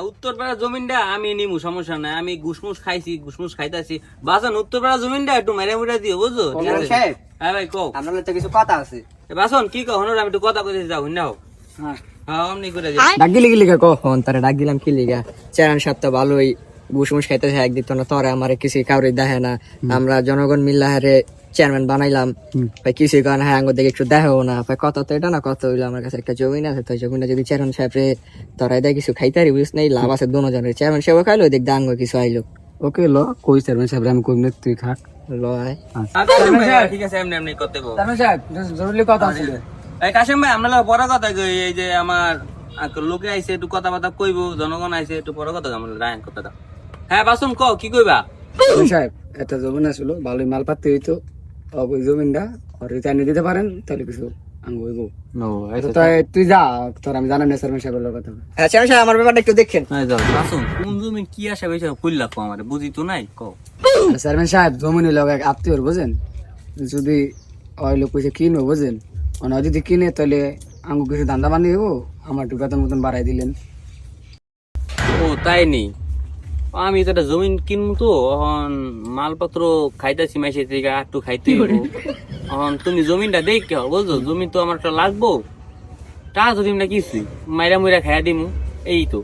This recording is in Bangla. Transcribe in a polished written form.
উত্তরপাড়া জমিনটা আমি নিমু, সমস্যা নাই। আমি ঘুষমুস খাইছি, ঘুষমুস খাইতাছি। বাসন উত্তরপাড়া জমিনটা একটু মেরে মুড়ে দিও, বুঝছো? ঠিক আছে সাহেব, হ্যাঁ ভাই কও। আপনার তো কিছু কথা আছে। বাসন কি কও হনুর, আমি একটু কথা কইতে যাও নাও। হ্যাঁ, হ্যাঁ অমনি করে যাও। ডাক দিলি কি লিগা কখন তারে ডাক দিলাম কি লিগা? চেরান সাহেব তো ভালোই ঘুষমুষ খাইতেছে, এক দিত না তোরে আমারে কিছু কাউরে দেখে না। আমরা জনগণ মিল্লা হারে চেয়ারম্যান বানাইলাম, ভাই কিছু কারণ হ্যাঁ আঙ্গুর দেখে একটু দেখাও না। ভাই কথা তো এটা না, কথা হইলো আমার কাছে একটা জমি আছে, তো জমিটা যদি চেয়ারম্যান সাহেব রে তোরা দেয় কিছু খাইতে পারি, বুঝ নাই লাভ আছে দুজনের। চেয়ারম্যান সাহেব খাইলো দেখ দাঙ্গ কিছু আইলো। ওকে ল কই চেয়ারম্যান সাহেব আমি কই তুই খাক। লয় কাশেম ভাই, ঠিক আছে এমনি এমনি করতে বল। চেয়ারম্যান সাহেব জরুরি কথা ছিল। এই কাশেম ভাই, আমরা বড় কথা কই, এই যে আমার লোকে আইছে একটু কথা বার্তা কইব, জনগণ আইছে একটু বড় কথা আমরা রায়ন কথা দাও। হ্যাঁ বাসন কও কি কইবা? চেয়ারম্যান সাহেব একটা জমিন আসলো, ভালোই মাল পাতি হইতো, ওই জমিনটা ঘরে এনে দিতে পারেন তাহলে কিছু আঙ্গ হইব। তুই যা, তোর আমি জানাম না চেয়ারম্যান সাহেবের কথা। হ্যাঁ চেয়ারম্যান সাহেব আমার ব্যাপারটা একটু দেখেন। হ্যাঁ যাও বাসন, কোন জমিন কি আসে বেশি কইলা কও আমারে, বুঝি তো নাই কও। চেয়ারম্যান সাহেব জমিন হইলো এক আত্মীয় বুঝেন, যদি ওই লোক পয়সা কিনবো বুঝেন, মানে যদি কিনে তাহলে আঙ্গ কিছু দান্দা বানিয়ে দেবো, আমার একটু বেতন মতন বাড়াই দিলেন। ও তাই নি, আমি তো একটা জমিন কিনবো, তো এখন মালপত্র খাইতেছি মাইসে থেকে একটু খাইতে হইবো। এখন তুমি জমিনটা দেখে বলছো, জমি তো আমার একটা লাগবো, তা যদি না কিছু মাইরা মুইরা খাইয়া দিমু, এই তো